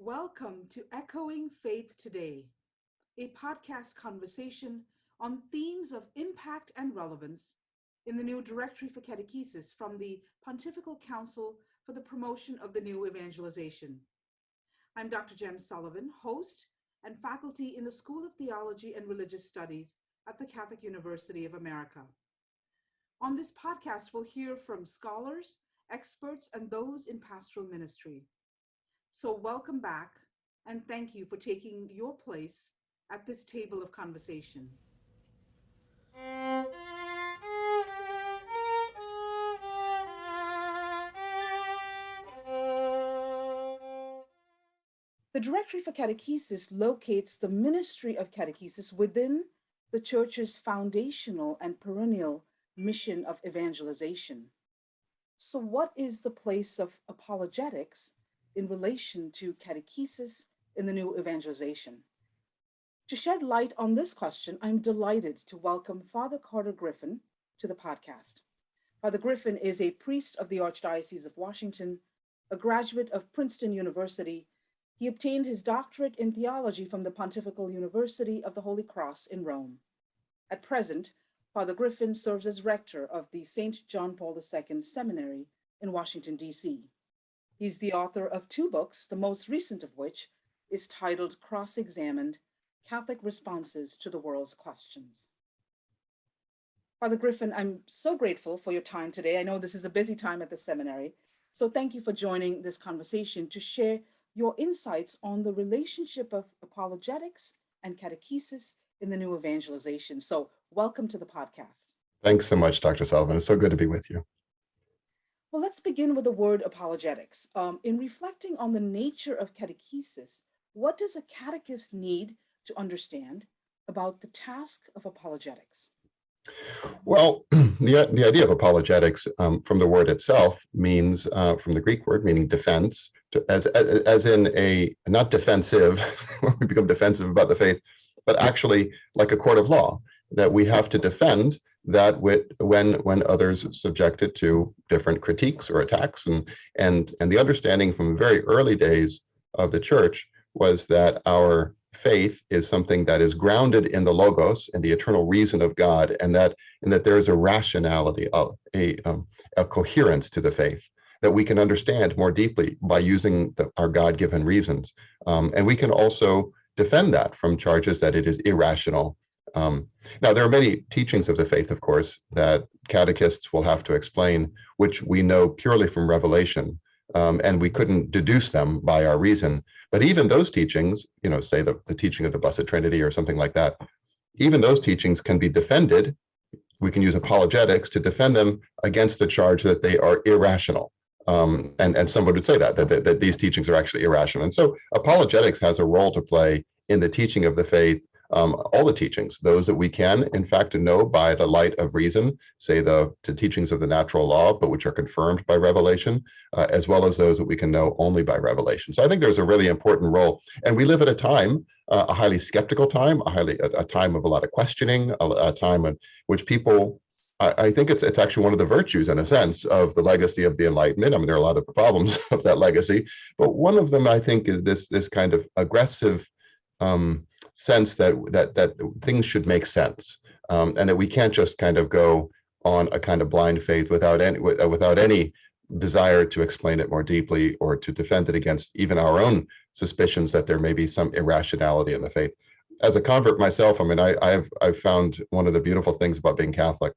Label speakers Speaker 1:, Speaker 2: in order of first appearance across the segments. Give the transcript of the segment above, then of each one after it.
Speaker 1: Welcome to Echoing Faith Today, a podcast conversation on themes of impact and relevance in the new Directory for Catechesis from the Pontifical Council for the Promotion of the New Evangelization. I'm Dr. Jem Sullivan, host and faculty in the School of Theology and Religious Studies at the Catholic University of America. On this podcast, we'll hear from scholars, experts, and those in pastoral ministry. So welcome back, and thank you for taking your place at this table of conversation. The Directory for Catechesis locates the ministry of catechesis within the Church's foundational and perennial mission of evangelization. So what is the place of apologetics in relation to catechesis in the new evangelization? To shed light on this question, I'm delighted to welcome Father Carter Griffin to the podcast. Father Griffin is a priest of the Archdiocese of Washington, a graduate of Princeton University. He obtained his doctorate in theology from the Pontifical University of the Holy Cross in Rome. At present, Father Griffin serves as rector of the St. John Paul II Seminary in Washington, D.C. He's the author of 2 books, the most recent of which is titled Cross-Examined: Catholic Responses to the World's Questions. Father Griffin, I'm so grateful for your time today. I know this is a busy time at the seminary, so thank you for joining this conversation to share your insights on the relationship of apologetics and catechesis in the new evangelization. So welcome to the podcast.
Speaker 2: Thanks so much, Dr. Sullivan. It's so good to be with you.
Speaker 1: Well, let's begin with the word apologetics. In reflecting on the nature of catechesis, what does a catechist need to understand about the task of apologetics?
Speaker 2: Well, the idea of apologetics from the word itself means, from the Greek word meaning defense, as in a not defensive, we become defensive about the faith, but actually like a court of law, that we have to defend that when others subject it to different critiques or attacks. And the understanding from very early days of the church was that our faith is something that is grounded in the logos and the eternal reason of God, and that there is a rationality, of a coherence to the faith that we can understand more deeply by using our God-given reasons. And we can also defend that from charges that it is irrational. Now, there are many teachings of the faith, of course, that catechists will have to explain, which we know purely from revelation, and we couldn't deduce them by our reason. But even those teachings, say the teaching of the Blessed Trinity or something like that, even those teachings can be defended. We can use apologetics to defend them against the charge that they are irrational. And someone would say that these teachings are actually irrational. And so apologetics has a role to play in the teaching of the faith. All the teachings, those that we can, in fact, know by the light of reason, say the teachings of the natural law, but which are confirmed by revelation, as well as those that we can know only by revelation. So I think there's a really important role. And we live at a time, a highly skeptical time, a time of a lot of questioning, a time in which people, I think it's actually one of the virtues, in a sense, of the legacy of the Enlightenment. I mean, there are a lot of problems of that legacy, but one of them, I think, is this kind of aggressive sense that things should make sense, and that we can't just kind of go on a kind of blind faith without any desire to explain it more deeply or to defend it against even our own suspicions that there may be some irrationality in the faith. As a convert myself, I mean, I've found one of the beautiful things about being Catholic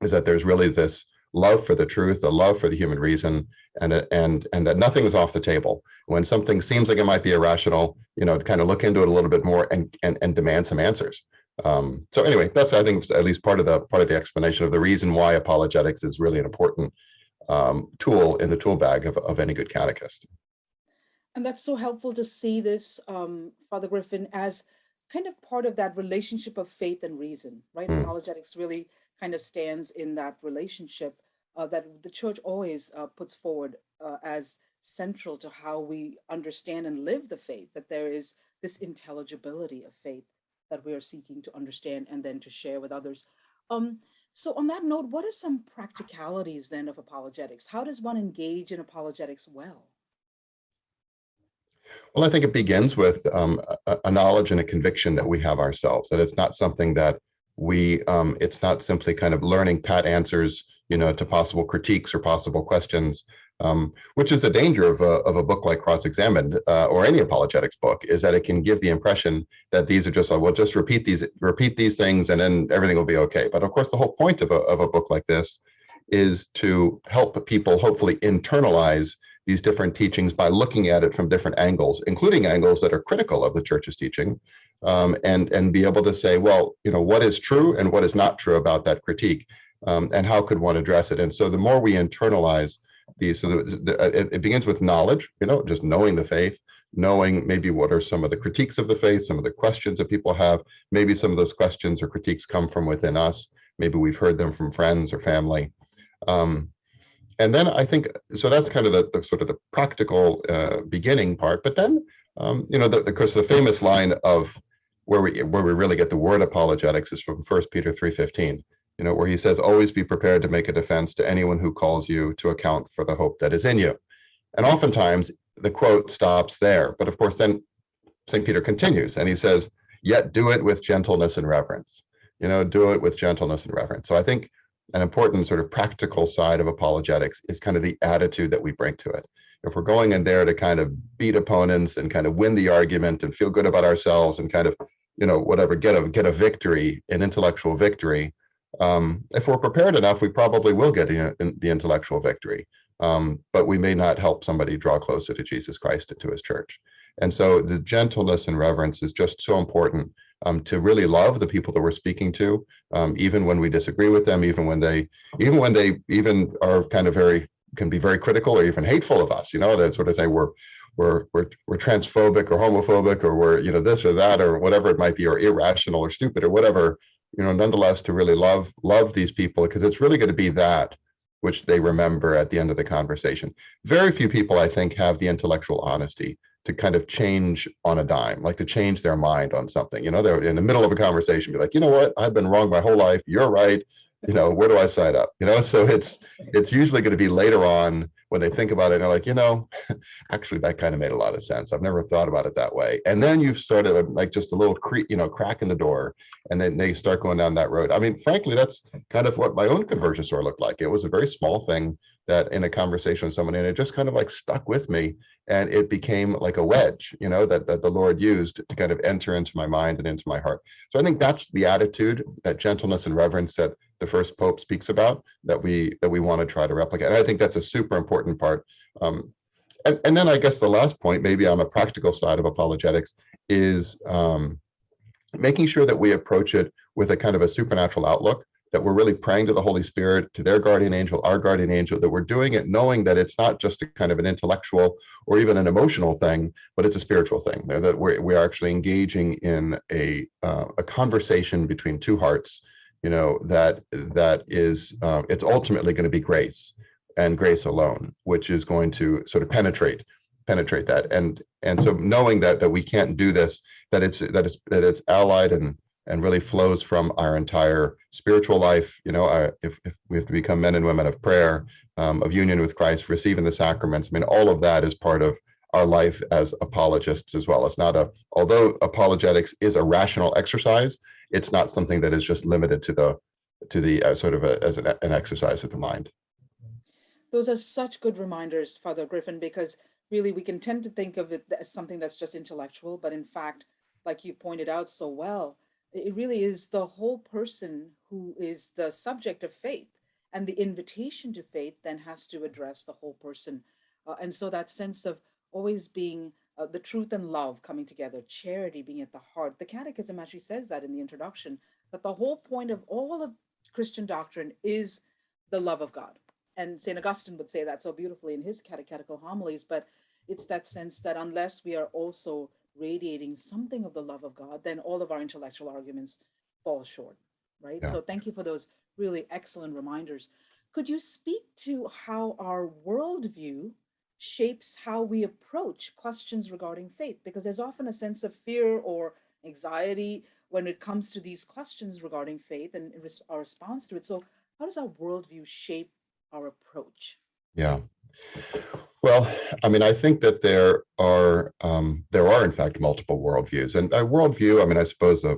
Speaker 2: is that there's really this love for the truth, a love for the human reason, and that nothing is off the table. When something seems like it might be irrational, to kind of look into it a little bit more and demand some answers. So anyway, that's, I think, at least part of the explanation of the reason why apologetics is really an important tool in the tool bag of any good catechist.
Speaker 1: And that's so helpful to see this, Father Griffin, as kind of part of that relationship of faith and reason, right? Apologetics really kind of stands in that relationship that the church always puts forward as central to how we understand and live the faith, that there is this intelligibility of faith that we are seeking to understand and then to share with others. So on that note, what are some practicalities then of apologetics? How does one engage in apologetics well?
Speaker 2: Well, I think it begins with a knowledge and a conviction that we have ourselves, that it's not something that it's not simply kind of learning pat answers, to possible critiques or possible questions, which is the danger of a book like Cross-Examined or any apologetics book, is that it can give the impression that these are just, well, just repeat these things and then everything will be okay. But of course, the whole point of a book like this is to help people hopefully internalize these different teachings by looking at it from different angles, including angles that are critical of the church's teaching, and be able to say, well, what is true and what is not true about that critique, and how could one address it? And so the more we internalize these, so it begins with knowledge, just knowing the faith, knowing maybe what are some of the critiques of the faith, some of the questions that people have, maybe some of those questions or critiques come from within us, maybe we've heard them from friends or family. And then I think, so that's kind of the sort of the practical beginning part. But then, of course, the famous line of where we really get the word apologetics is from 1 Peter 3:15, where he says, always be prepared to make a defense to anyone who calls you to account for the hope that is in you. And oftentimes the quote stops there. But of course, then St. Peter continues and he says, yet do it with gentleness and reverence, do it with gentleness and reverence. So I think an important sort of practical side of apologetics is kind of the attitude that we bring to it. If we're going in there to kind of beat opponents and kind of win the argument and feel good about ourselves and kind of, whatever, get a victory, an intellectual victory, if we're prepared enough, we probably will get the intellectual victory. But we may not help somebody draw closer to Jesus Christ and to his church. And so the gentleness and reverence is just so important, to really love the people that we're speaking to, even when we disagree with them, even when they are kind of can be very critical or even hateful of us. That sort of say we're transphobic or homophobic or we're this or that or whatever it might be, or irrational or stupid or whatever. Nonetheless, to really love these people, because it's really going to be that which they remember at the end of the conversation. Very few people, I think, have the intellectual honesty to kind of change on a dime, like to change their mind on something. They're in the middle of a conversation, be like, what, I've been wrong my whole life. You're right. Where do I sign up? So it's usually going to be later on when they think about it and they're like, actually that kind of made a lot of sense. I've never thought about it that way. And then you've started like just a little crack in the door, and then they start going down that road. I mean, frankly, that's kind of what my own conversion story looked like. It was a very small thing that in a conversation with someone, and it just kind of like stuck with me. And it became like a wedge, that the Lord used to kind of enter into my mind and into my heart. So I think that's the attitude, that gentleness and reverence that the first Pope speaks about, that we want to try to replicate. And I think that's a super important part. And then I guess the last point, maybe on a practical side of apologetics, is making sure that we approach it with a kind of a supernatural outlook, that we're really praying to the Holy Spirit, to their guardian angel, our guardian angel, that we're doing it knowing that it's not just a kind of an intellectual or even an emotional thing, but it's a spiritual thing, that we're actually engaging in a conversation between two hearts, that is, it's ultimately going to be grace and grace alone, which is going to sort of penetrate that. And so knowing that we can't do this, that it's allied and really flows from our entire spiritual life. If we have to become men and women of prayer, of union with Christ, receiving the sacraments, I mean, all of that is part of our life as apologists as well. It's not although apologetics is a rational exercise, it's not something that is just limited to the sort of as an exercise of the mind.
Speaker 1: Those are such good reminders, Father Griffin, because really we can tend to think of it as something that's just intellectual, but in fact, like you pointed out so well, it really is the whole person who is the subject of faith, and the invitation to faith then has to address the whole person. And so that sense of always being the truth and love coming together, charity being at the heart. The Catechism actually says that in the introduction, that the whole point of all of Christian doctrine is the love of God. And St. Augustine would say that so beautifully in his catechetical homilies, but it's that sense that unless we are also radiating something of the love of God, then all of our intellectual arguments fall short, right?
Speaker 2: Yeah.
Speaker 1: So thank you for those really excellent reminders. Could you speak to how our worldview shapes how we approach questions regarding faith? Because there's often a sense of fear or anxiety when it comes to these questions regarding faith and our response to it. So how does our worldview shape our approach?
Speaker 2: Yeah. Well, I mean, I think that there are in fact multiple worldviews, and a worldview. I mean, I suppose a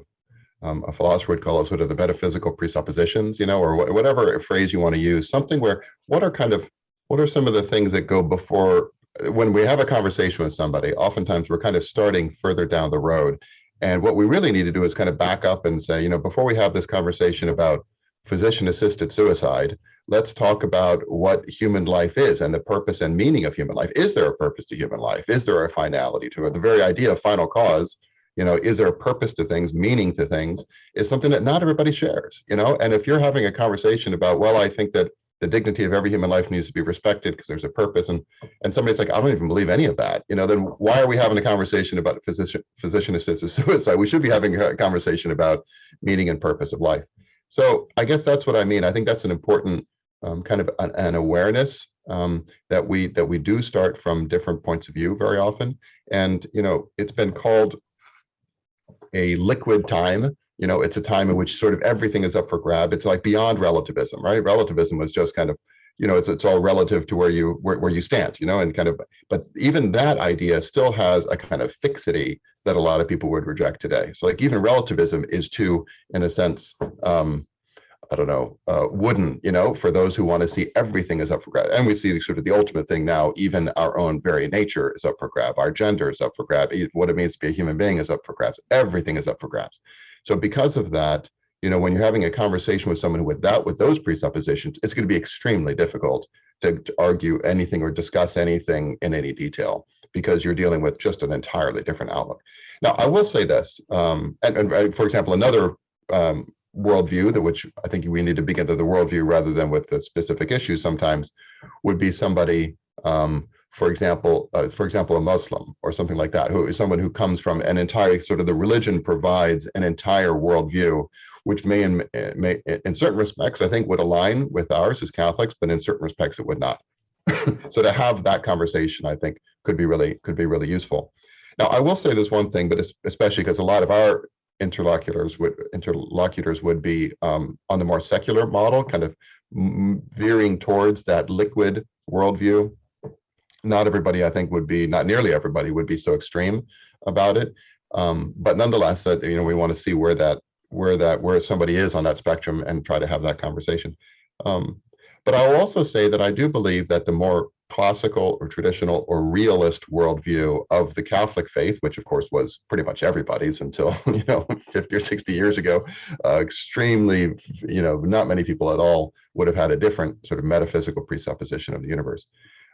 Speaker 2: philosopher would call it sort of the metaphysical presuppositions, or whatever phrase you want to use. Something where what are some of the things that go before when we have a conversation with somebody? Oftentimes, we're kind of starting further down the road, and what we really need to do is kind of back up and say, before we have this conversation about physician-assisted suicide, let's talk about what human life is and the purpose and meaning of human life. Is there a purpose to human life? Is there a finality to it? The very idea of final cause, is there a purpose to things, meaning to things, is something that not everybody shares, And if you're having a conversation about, well, I think that the dignity of every human life needs to be respected because there's a purpose, and somebody's like, I don't even believe any of that, then why are we having a conversation about physician-assisted suicide? We should be having a conversation about meaning and purpose of life. So I guess that's what I mean. I think that's an important kind of an awareness that we do start from different points of view very often. And, it's been called a liquid time. It's a time in which sort of everything is up for grab. It's like beyond relativism, right? Relativism was just kind of, it's all relative to where you stand, and kind of, but even that idea still has a kind of fixity that a lot of people would reject today. So like even relativism is too, in a sense, I don't know, wooden, for those who want to see everything is up for grab. And we see sort of the ultimate thing now, even our own very nature is up for grab. Our gender is up for grab. What it means to be a human being is up for grabs. Everything is up for grabs. So because of that, when you're having a conversation with someone with those presuppositions, it's going to be extremely difficult to argue anything or discuss anything in any detail because you're dealing with just an entirely different outlook. Now, I will say this, and for example, another worldview, that which I think we need to begin to the worldview rather than with the specific issues sometimes, would be somebody, for example, a Muslim or something like that, who is someone who comes from an entire sort of the religion provides an entire worldview, which may in certain respects, I think would align with ours as Catholics, but in certain respects it would not. So to have that conversation, I think could be really useful. Now, I will say this one thing, but especially because a lot of our interlocutors would be on the more secular model, kind of veering towards that liquid worldview. Not nearly everybody would be so extreme about it, but nonetheless, that we want to see where somebody is on that spectrum and try to have that conversation. But I'll also say that I do believe that the more classical or traditional or realist worldview of the Catholic faith, which of course was pretty much everybody's until 50 or 60 years ago, extremely, not many people at all would have had a different sort of metaphysical presupposition of the universe.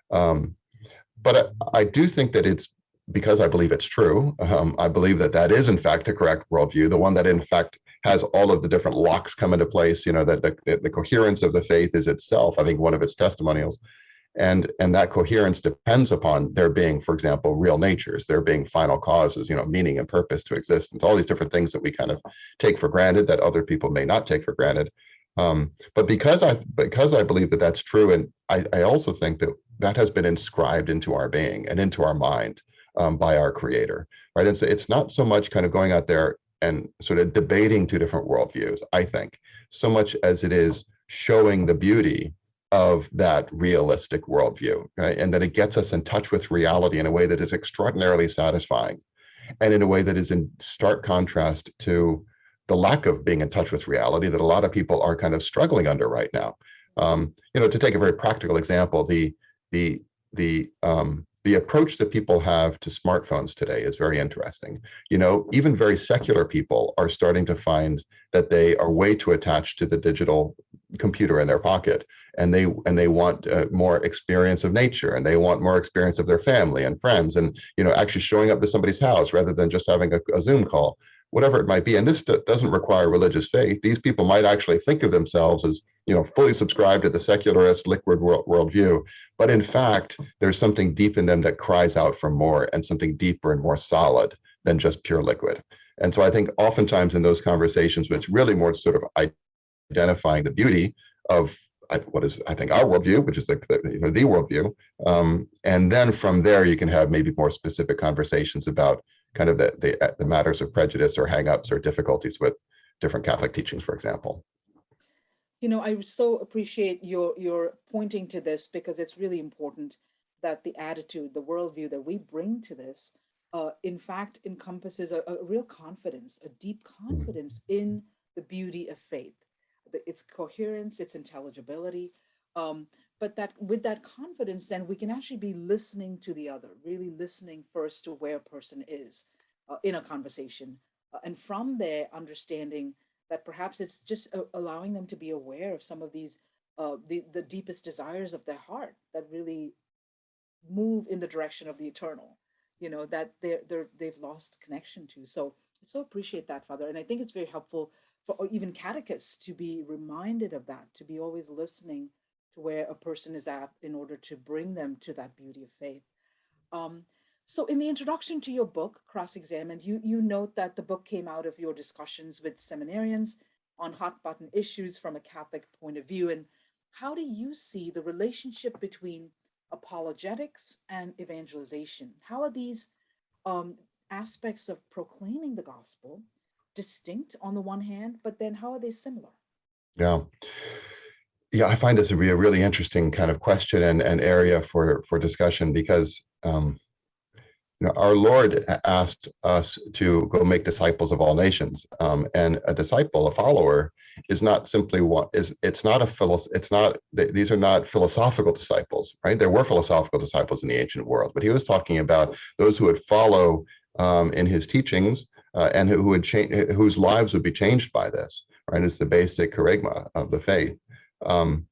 Speaker 2: But I do think that it's because I believe it's true. I believe that is in fact the correct worldview, the one that in fact has all of the different locks come into place. That the coherence of the faith is itself, I think, one of its testimonials. And that coherence depends upon there being, for example, real natures, there being final causes, meaning and purpose to existence, all these different things that we kind of take for granted that other people may not take for granted. But because I believe that that's true, and I also think that has been inscribed into our being and into our mind by our Creator, right? And so it's not so much kind of going out there and sort of debating two different worldviews, I think, so much as it is showing the beauty of that realistic worldview, right? And that it gets us in touch with reality in a way that is extraordinarily satisfying, and in a way that is in stark contrast to the lack of being in touch with reality that a lot of people are kind of struggling under right now. To take a very practical example, the approach that people have to smartphones today is very interesting. Even very secular people are starting to find that they are way too attached to the digital computer in their pocket, and they want more experience of nature, and they want more experience of their family and friends, and actually showing up to somebody's house rather than just having a Zoom call, whatever it might be. And this doesn't require religious faith. These people might actually think of themselves as fully subscribed to the secularist liquid worldview, but in fact there's something deep in them that cries out for more, and something deeper and more solid than just pure liquid. And so I think oftentimes in those conversations, it's really more sort of identifying the beauty of what is, I think, our worldview, which is the worldview, and then from there you can have maybe more specific conversations about kind of the matters of prejudice or hangups or difficulties with different Catholic teachings, for example.
Speaker 1: I so appreciate your pointing to this, because it's really important. that the attitude, the worldview that we bring to this, in fact, encompasses a real confidence, a deep
Speaker 2: Mhm.
Speaker 1: confidence in the beauty of faith, its coherence, its intelligibility. But that with that confidence, then we can actually be listening to the other, really listening first to where a person is in a conversation. And from there, understanding that perhaps it's just allowing them to be aware of some of these, the deepest desires of their heart that really move in the direction of the eternal, that they've lost connection to. So I so appreciate that, Father. And I think it's very helpful for even catechists to be reminded of that, to be always listening to where a person is at in order to bring them to that beauty of faith. Um, so in the introduction to your book, Cross Examined, you note that the book came out of your discussions with seminarians on hot button issues from a Catholic point of view. And how do you see the relationship between apologetics and evangelization? How are these um, aspects of proclaiming the gospel distinct on the one hand, but then how are they similar?
Speaker 2: Yeah. Yeah, I find this to be a really interesting kind of question and area for discussion because our Lord asked us to go make disciples of all nations, and a disciple, a follower, is not simply one. It's not a It's not. These are not philosophical disciples, right? There were philosophical disciples in the ancient world, but he was talking about those who would follow in his teachings and who would change, whose lives would be changed by this. Right? It's the basic charisma of the faith. Um,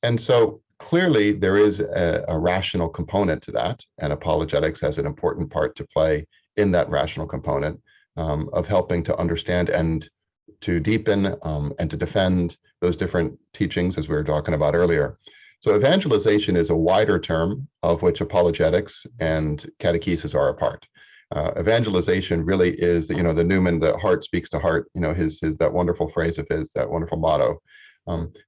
Speaker 2: and so clearly there is a rational component to that, and apologetics has an important part to play in that rational component of helping to understand and to deepen and to defend those different teachings as we were talking about earlier. So evangelization is a wider term of which apologetics and catechesis are a part. Evangelization really is the Newman, the heart speaks to heart, his that wonderful phrase of his, that wonderful motto,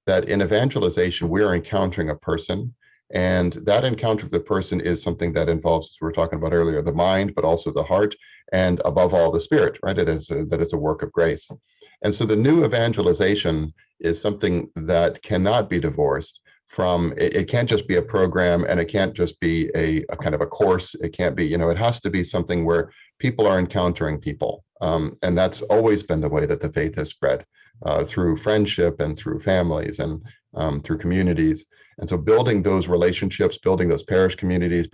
Speaker 2: that in evangelization, we're encountering a person. And that encounter with the person is something that involves, as we were talking about earlier, the mind, but also the heart, and above all, the spirit, right? That is a work of grace. And so the new evangelization is something that cannot be divorced from, it can't just be a program, and it can't just be a kind of a course. It can't be, it has to be something where people are encountering people. And that's always been the way that the faith has spread through friendship and through families and through communities. And so building those relationships, building those parish communities,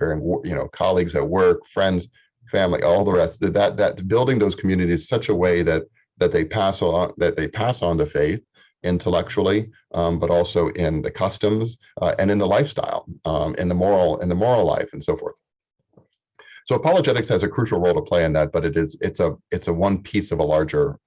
Speaker 2: colleagues at work, friends, family, all the rest, that building those communities such a way that they pass on the faith intellectually, but also in the customs and in the lifestyle, in the moral life, and so forth. So apologetics has a crucial role to play in that, but it's a one piece of a larger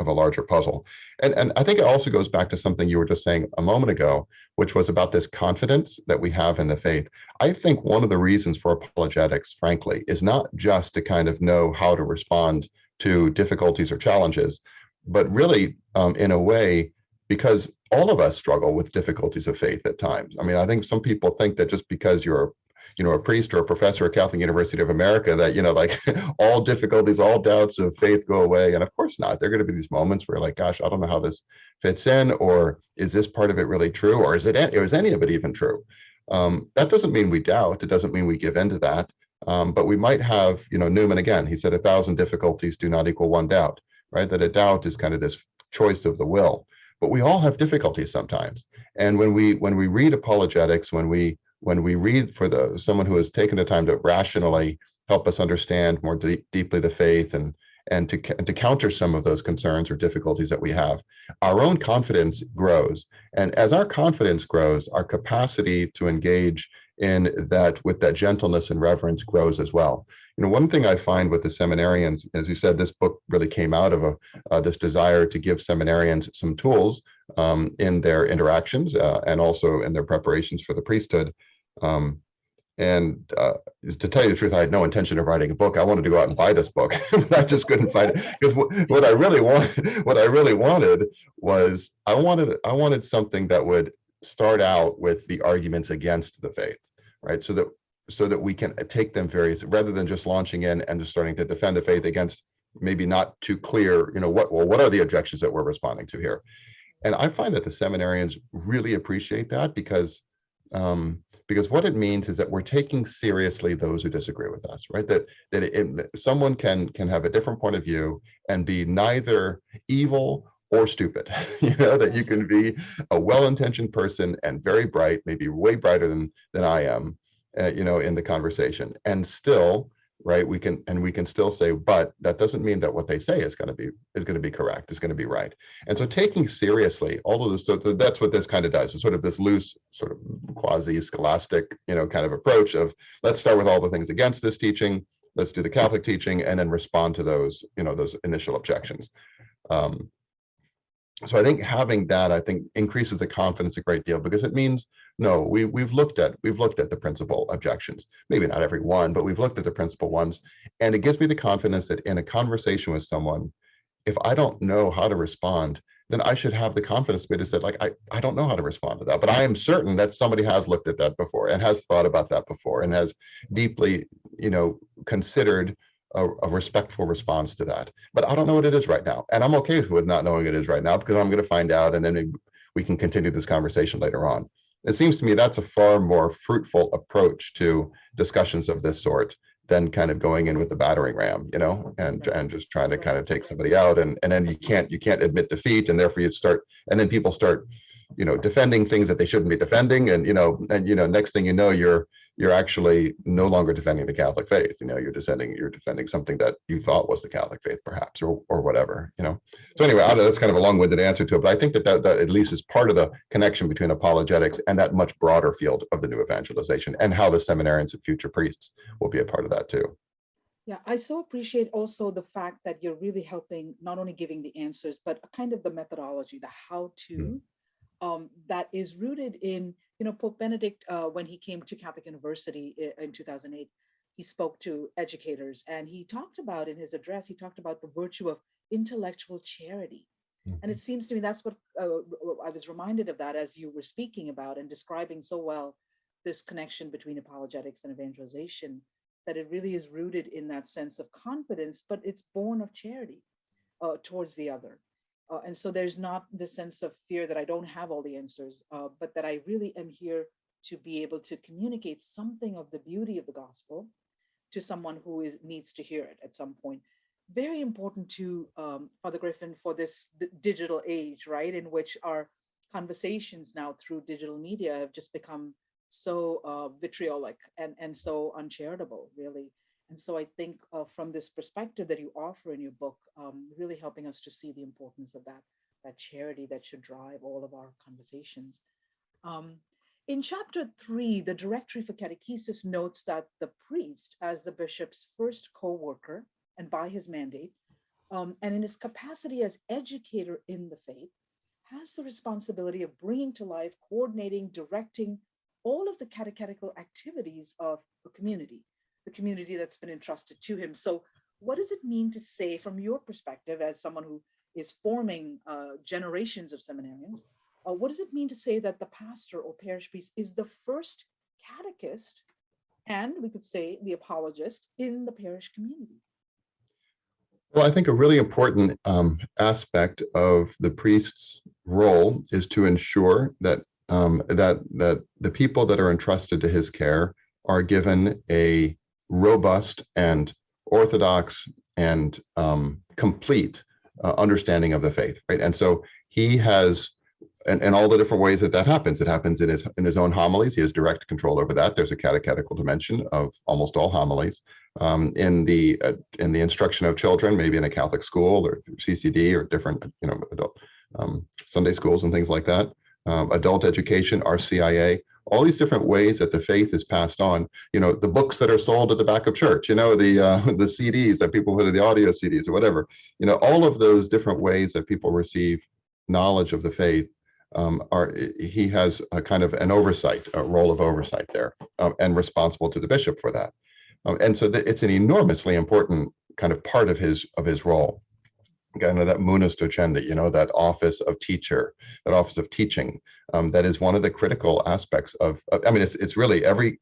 Speaker 2: puzzle. And I think it also goes back to something you were just saying a moment ago, which was about this confidence that we have in the faith. I think one of the reasons for apologetics, frankly, is not just to kind of know how to respond to difficulties or challenges, but really, in a way, because all of us struggle with difficulties of faith at times. I mean, I think some people think that just because you're a priest or a professor at Catholic University of America, that, like all difficulties, all doubts of faith go away. And of course not. There are going to be these moments where like, gosh, I don't know how this fits in, or is this part of it really true? Or is any of it even true? That doesn't mean we doubt. It doesn't mean we give in to that. But we might have, Newman again, he said 1,000 difficulties do not equal one doubt, right? That a doubt is kind of this choice of the will. But we all have difficulties sometimes. And when we read apologetics, when we read for someone who has taken the time to rationally help us understand more deeply the faith and to counter some of those concerns or difficulties that we have, our own confidence grows. And as our confidence grows, our capacity to engage in that with that gentleness and reverence grows as well. One thing I find with the seminarians, as you said, this book really came out of this desire to give seminarians some tools in their interactions and also in their preparations for the priesthood. And to tell you the truth, I had no intention of writing a book. I wanted to go out and buy this book, but I just couldn't find it, because what I really wanted was I wanted something that would start out with the arguments against the faith, right? So that we can take them rather than just launching in and just starting to defend the faith against maybe not too clear, what are the objections that we're responding to here? And I find that the seminarians really appreciate that, because because what it means is that we're taking seriously those who disagree with us, right? Someone can have a different point of view and be neither evil or stupid. That you can be a well-intentioned person and very bright, maybe way brighter than I am, in the conversation, and still, right, we can still say, but that doesn't mean that what they say is going to be correct, is going to be right. And so taking seriously all of this, so that's what this kind of does. It's sort of this loose, sort of quasi-scholastic, kind of approach of, let's start with all the things against this teaching, let's do the Catholic teaching, and then respond to those, those initial objections. So I think having that, increases the confidence a great deal, because it means, no, we've looked at the principal objections, maybe not every one, but we've looked at the principal ones. And it gives me the confidence that in a conversation with someone, if I don't know how to respond, then I should have the confidence to say, like, I don't know how to respond to that, but I am certain that somebody has looked at that before and has thought about that before and has deeply, considered a respectful response to that. But I don't know what it is right now. And I'm okay with not knowing what it is right now, because I'm going to find out, and then we can continue this conversation later on. It seems to me that's a far more fruitful approach to discussions of this sort than kind of going in with the battering ram, and just trying to kind of take somebody out, and then you can't admit defeat, and therefore and then people start, defending things that they shouldn't be defending, and next thing you know, you're actually no longer defending the Catholic faith. You're defending something that you thought was the Catholic faith, perhaps, or whatever. So anyway, that's kind of a long-winded answer to it, but I think that at least is part of the connection between apologetics and that much broader field of the new evangelization, and how the seminarians and future priests will be a part of that too.
Speaker 1: Yeah, I so appreciate also the fact that you're really helping, not only giving the answers, but kind of the methodology, the how-to, that is rooted in, Pope Benedict, when he came to Catholic University in 2008, he spoke to educators, and he talked about, in his address, he talked about the virtue of intellectual charity. And it seems to me that's what I was reminded of, that as you were speaking about and describing so well this connection between apologetics and evangelization, that it really is rooted in that sense of confidence, but it's born of charity towards the other. And so there's not the sense of fear that I don't have all the answers, but that I really am here to be able to communicate something of the beauty of the gospel to someone who needs to hear it at some point. Very important to Father Griffin for this digital age, right, in which our conversations now through digital media have just become so vitriolic and so uncharitable, really. And so I think from this perspective that you offer in your book, really helping us to see the importance of that charity that should drive all of our conversations. In chapter 3, the Directory for Catechesis notes that the priest, as the bishop's first co-worker and by his mandate, and in his capacity as educator in the faith, has the responsibility of bringing to life, coordinating, directing all of the catechetical activities of a community, the community that's been entrusted to him. So what does it mean to say, from your perspective as someone who is forming generations of seminarians, what does it mean to say that the pastor or parish priest is the first catechist, and we could say the apologist, in the parish community?
Speaker 2: Well, I think a really important aspect of the priest's role is to ensure that that the people that are entrusted to his care are given a robust and orthodox and complete understanding of the faith, right? And so he has, and all the different ways that happens. It happens in his own homilies. He has direct control over that. There's a catechetical dimension of almost all homilies. In the instruction of children, maybe in a Catholic school or CCD or different, adult Sunday schools and things like that. Adult education, RCIA, all these different ways that the faith is passed on. The books that are sold at the back of church, the CDs that people put in the audio CDs or whatever. All of those different ways that people receive knowledge of the faith. He has a kind of an oversight, a role of oversight there, and responsible to the bishop for that. And so it's an enormously important kind of part of his role. Kind of that munus docendi, that office of teacher, that office of teaching, that is one of the critical aspects of. I mean, it's really every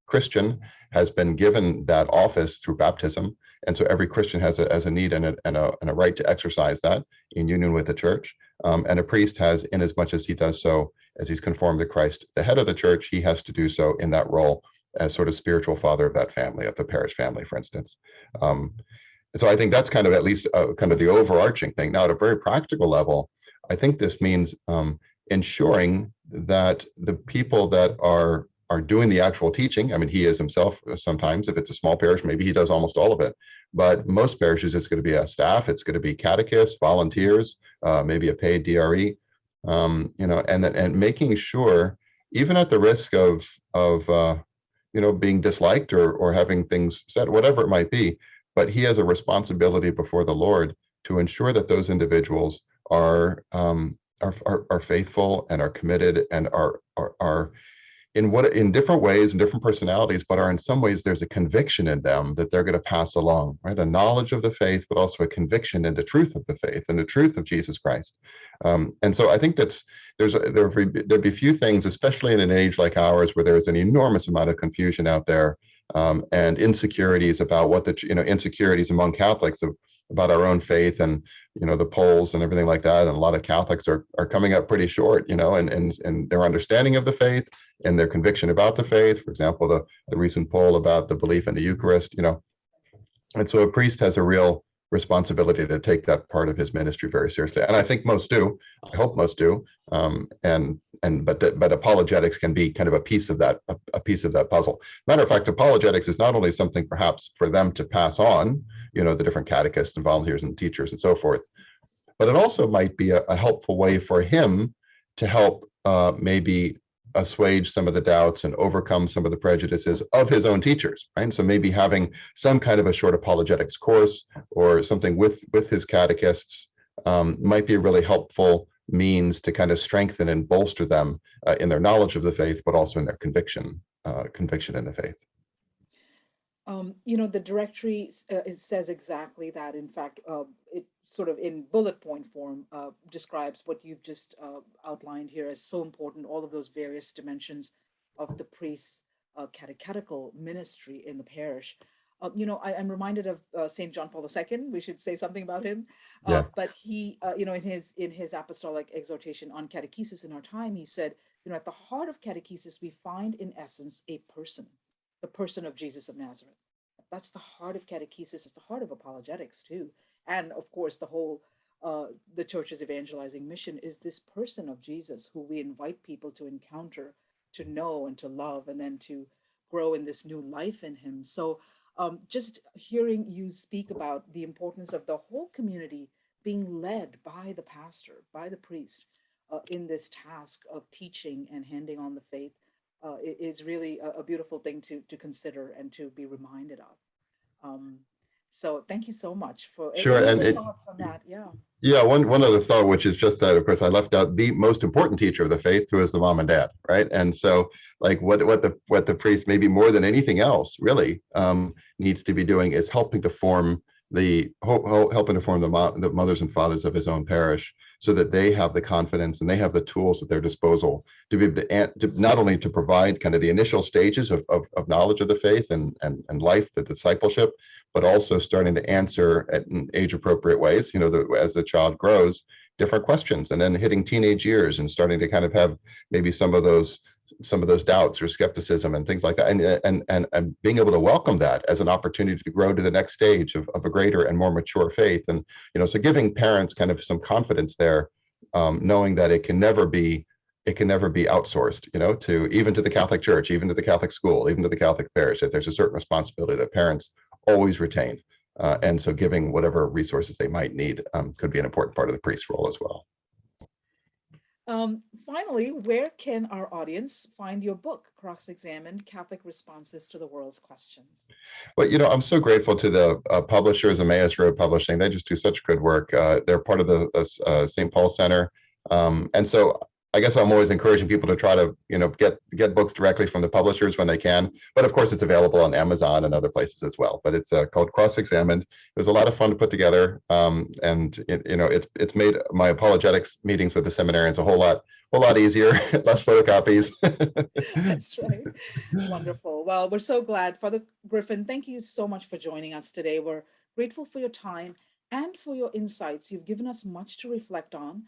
Speaker 2: Christian has been given that office through baptism, and so every Christian has a need and a right to exercise that in union with the church. And a priest has, in as much as he does so as he's conformed to Christ, the head of the church, he has to do so in that role as sort of spiritual father of that family, of the parish family, for instance. And so I think that's kind of at least kind of the overarching thing. Now, at a very practical level, I think this means ensuring that the people that are doing the actual teaching, I mean, he is himself sometimes, if it's a small parish, maybe he does almost all of it. But most parishes, it's going to be a staff, it's going to be catechists, volunteers, maybe a paid DRE, and making sure, even at the risk of being disliked or having things said, whatever it might be, but he has a responsibility before the Lord to ensure that those individuals are faithful and are committed and are in different ways and different personalities, but are in some ways there's a conviction in them that they're going to pass along, right? A knowledge of the faith, but also a conviction in the truth of the faith and the truth of Jesus Christ. And so I think there'd be few things, especially in an age like ours, where there's an enormous amount of confusion out there, and insecurities about insecurities among Catholics about our own faith, and the polls and everything like that. And a lot of Catholics are coming up pretty short, and their understanding of the faith and their conviction about the faith. For example, the recent poll about the belief in the Eucharist, and so a priest has a real responsibility to take that part of his ministry very seriously. And I think most do. I hope most do. But apologetics can be kind of a piece of that puzzle. Matter of fact, apologetics is not only something perhaps for them to pass on, the different catechists and volunteers and teachers and so forth, but it also might be a helpful way for him to help maybe assuage some of the doubts and overcome some of the prejudices of his own teachers, right? So maybe having some kind of a short apologetics course or something with his catechists might be a really helpful means to kind of strengthen and bolster them in their knowledge of the faith, but also in their conviction in the faith.
Speaker 1: The directory it says exactly that. In fact, it sort of in bullet point form describes what you've just outlined here as so important, all of those various dimensions of the priest's catechetical ministry in the parish. I'm reminded of St. John Paul II. We should say something about him. But he, in his apostolic exhortation on catechesis in our time, he said, at the heart of catechesis, we find in essence a person, the person of Jesus of Nazareth. That's the heart of catechesis. It's the heart of apologetics too. And of course, the church's evangelizing mission is this person of Jesus who we invite people to encounter, to know and to love, and then to grow in this new life in him. So just hearing you speak about the importance of the whole community being led by the pastor, by the priest, in this task of teaching and handing on the faith is really a beautiful thing to consider and to be reminded of. So thank you so much for
Speaker 2: Sure.
Speaker 1: any
Speaker 2: And
Speaker 1: other thoughts on that.
Speaker 2: Yeah, one other thought, which is just that, of course, I left out the most important teacher of the faith, who is the mom and dad, right? And so, like, what the priest, maybe more than anything else, really needs to be doing is helping to form the mothers and fathers of his own parish, so that they have the confidence and they have the tools at their disposal to be able to not only to provide kind of the initial stages of knowledge of the faith and life, the discipleship, but also starting to answer in age appropriate ways, as the child grows, different questions, and then hitting teenage years and starting to kind of have maybe some of those doubts or skepticism and things like that, and being able to welcome that as an opportunity to grow to the next stage of a greater and more mature faith. And so giving parents kind of some confidence there, knowing that it can never be outsourced, to the Catholic Church, even to the Catholic school, even to the Catholic parish, that there's a certain responsibility that parents always retain. And so giving whatever resources they might need could be an important part of the priest's role as well.
Speaker 1: Finally, where can our audience find your book, Cross-Examined Catholic Responses to the World's Questions?
Speaker 2: Well, I'm so grateful to the publishers, Emmaus Road Publishing. They just do such good work. They're part of the St. Paul Center. And so I guess I'm always encouraging people to try to, get books directly from the publishers when they can. But of course, it's available on Amazon and other places as well. But it's called Cross-Examined. It was a lot of fun to put together, and it's made my apologetics meetings with the seminarians a whole lot easier, less photocopies.
Speaker 1: That's right. Wonderful. Well, we're so glad. Father Griffin, thank you so much for joining us today. We're grateful for your time and for your insights. You've given us much to reflect on.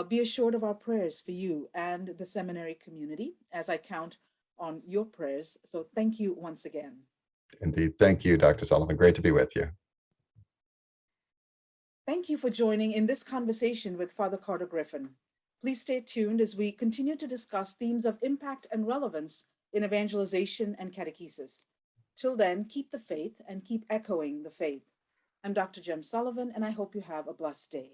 Speaker 1: Be assured of our prayers for you and the seminary community as I count on your prayers. So thank you once again.
Speaker 2: Indeed. Thank you, Dr. Sullivan. Great to be with you.
Speaker 1: Thank you for joining in this conversation with Father Carter Griffin. Please stay tuned as we continue to discuss themes of impact and relevance in evangelization and catechesis. Till then, keep the faith and keep echoing the faith. I'm Dr. Jem Sullivan, and I hope you have a blessed day.